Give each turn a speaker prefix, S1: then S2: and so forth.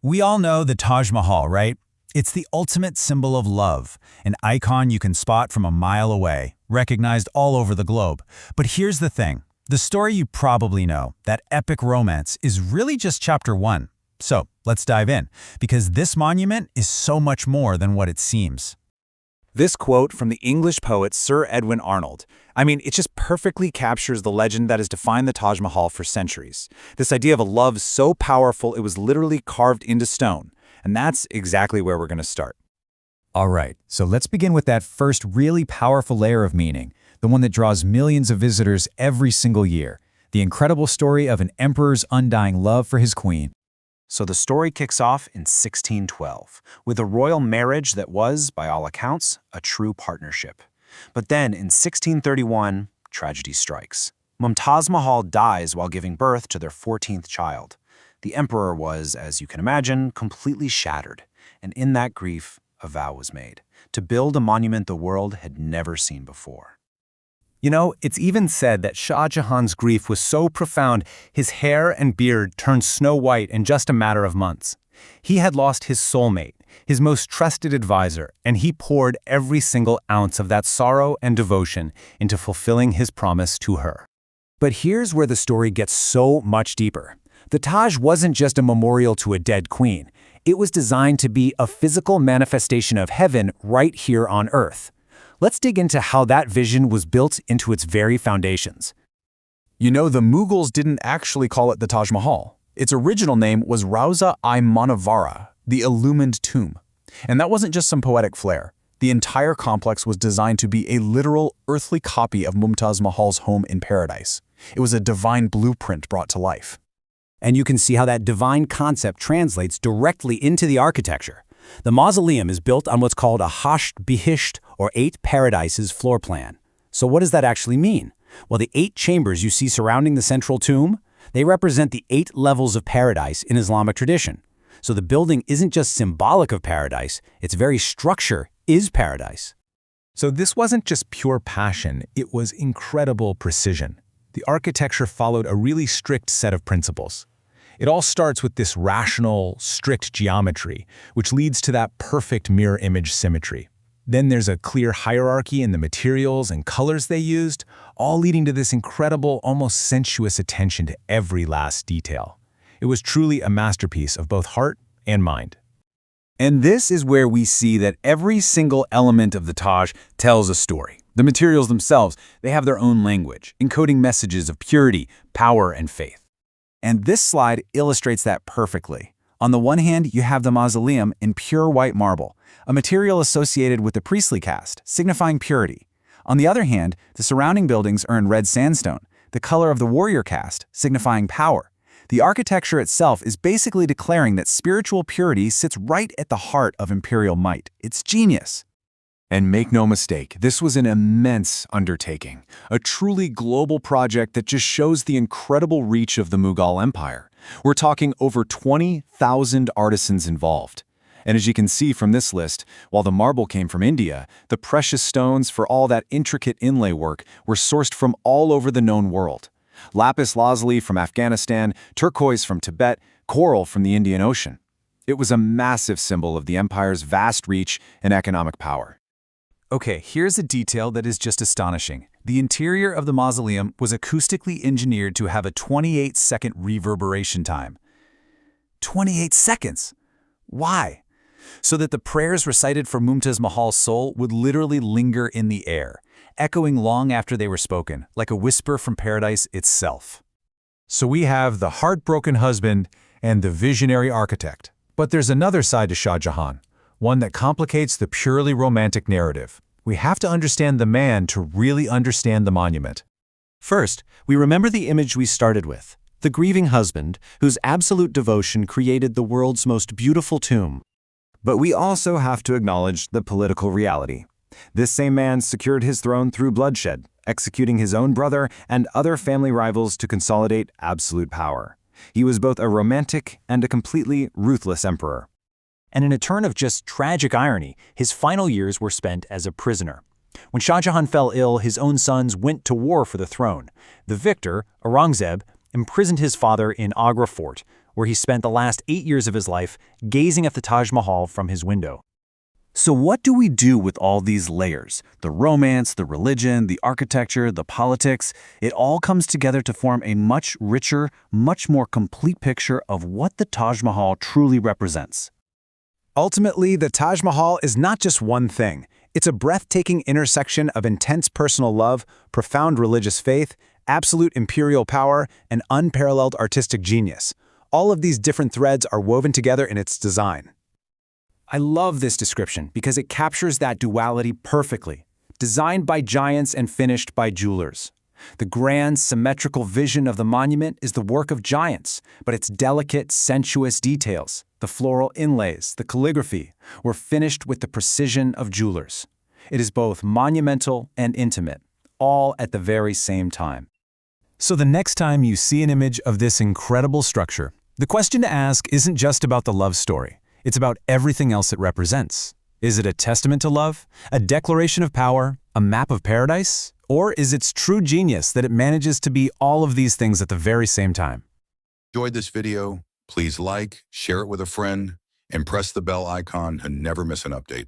S1: We all know the Taj Mahal, right? It's the ultimate symbol of love, an icon you can spot from a mile away, recognized all over the globe. But here's the thing. The story you probably know, that epic romance, is really just chapter 1. So, let's dive in, because this monument is so much more than what it seems.
S2: This quote from the English poet Sir Edwin Arnold, it just perfectly captures the legend that has defined the Taj Mahal for centuries. This idea of a love so powerful it was literally carved into stone. And that's exactly where we're going to start.
S3: All right, so let's begin with that first really powerful layer of meaning, the one that draws millions of visitors every single year, the incredible story of an emperor's undying love for his queen.
S2: So the story kicks off in 1612, with a royal marriage that was, by all accounts, a true partnership. But then, in 1631, tragedy strikes. Mumtaz Mahal dies while giving birth to their 14th child. The emperor was, as you can imagine, completely shattered, and in that grief, a vow was made, to build a monument the world had never seen before.
S4: It's even said that Shah Jahan's grief was so profound, his hair and beard turned snow white in just a matter of months. He had lost his soulmate, his most trusted advisor, and he poured every single ounce of that sorrow and devotion into fulfilling his promise to her.
S3: But here's where the story gets so much deeper. The Taj wasn't just a memorial to a dead queen. It was designed to be a physical manifestation of heaven right here on Earth. Let's dig into how that vision was built into its very foundations.
S5: The Mughals didn't actually call it the Taj Mahal. Its original name was Rauza-i Rauza, the illumined tomb. And that wasn't just some poetic flair. The entire complex was designed to be a literal earthly copy of Mumtaz Mahal's home in paradise. It was a divine blueprint brought to life.
S3: And you can see how that divine concept translates directly into the architecture. The mausoleum is built on what's called a Bihisht, or 8 paradises floor plan. So what does that actually mean? Well, the 8 chambers you see surrounding the central tomb, they represent the 8 levels of paradise in Islamic tradition. So the building isn't just symbolic of paradise, its very structure is paradise.
S4: So this wasn't just pure passion, it was incredible precision. The architecture followed a really strict set of principles. It all starts with this rational, strict geometry, which leads to that perfect mirror image symmetry. Then there's a clear hierarchy in the materials and colors they used, all leading to this incredible, almost sensuous attention to every last detail. It was truly a masterpiece of both heart and mind.
S2: And this is where we see that every single element of the Taj tells a story. The materials themselves, they have their own language, encoding messages of purity, power, and faith. And this slide illustrates that perfectly. On the one hand, you have the mausoleum in pure white marble, a material associated with the priestly caste, signifying purity. On the other hand, the surrounding buildings are in red sandstone, the color of the warrior caste, signifying power. The architecture itself is basically declaring that spiritual purity sits right at the heart of imperial might. It's genius.
S5: And make no mistake, this was an immense undertaking, a truly global project that just shows the incredible reach of the Mughal Empire. We're talking over 20,000 artisans involved. And as you can see from this list, while the marble came from India, the precious stones for all that intricate inlay work were sourced from all over the known world. Lapis lazuli from Afghanistan, turquoise from Tibet, coral from the Indian Ocean. It was a massive symbol of the empire's vast reach and economic power.
S1: Okay, here's a detail that is just astonishing. The interior of the mausoleum was acoustically engineered to have a 28-second reverberation time. 28 seconds! Why? So that the prayers recited for Mumtaz Mahal's soul would literally linger in the air, echoing long after they were spoken, like a whisper from paradise itself.
S4: So we have the heartbroken husband and the visionary architect. But there's another side to Shah Jahan, one that complicates the purely romantic narrative. We have to understand the man to really understand the monument.
S6: First, we remember the image we started with, the grieving husband whose absolute devotion created the world's most beautiful tomb.
S2: But we also have to acknowledge the political reality. This same man secured his throne through bloodshed, executing his own brother and other family rivals to consolidate absolute power. He was both a romantic and a completely ruthless emperor.
S3: And in a turn of just tragic irony, his final years were spent as a prisoner. When Shah Jahan fell ill, his own sons went to war for the throne. The victor, Aurangzeb, imprisoned his father in Agra fort, where he spent the last 8 years of his life gazing at the Taj Mahal from his window.
S2: So what do we do with all these layers? The romance, the religion, the architecture, the politics, it all comes together to form a much richer, much more complete picture of what the Taj Mahal truly represents.
S3: Ultimately, the Taj Mahal is not just one thing. It's a breathtaking intersection of intense personal love, profound religious faith, absolute imperial power, and unparalleled artistic genius. All of these different threads are woven together in its design. I love this description because it captures that duality perfectly. Designed by giants and finished by jewelers. The grand, symmetrical vision of the monument is the work of giants, but its delicate, sensuous details, the floral inlays, the calligraphy, were finished with the precision of jewelers. It is both monumental and intimate, all at the very same time.
S4: So the next time you see an image of this incredible structure, the question to ask isn't just about the love story. It's about everything else it represents. Is it a testament to love, a declaration of power, a map of paradise? Or is its true genius that it manages to be all of these things at the very same time?
S7: Enjoyed this video? Please like, share it with a friend, and press the bell icon to never miss an update.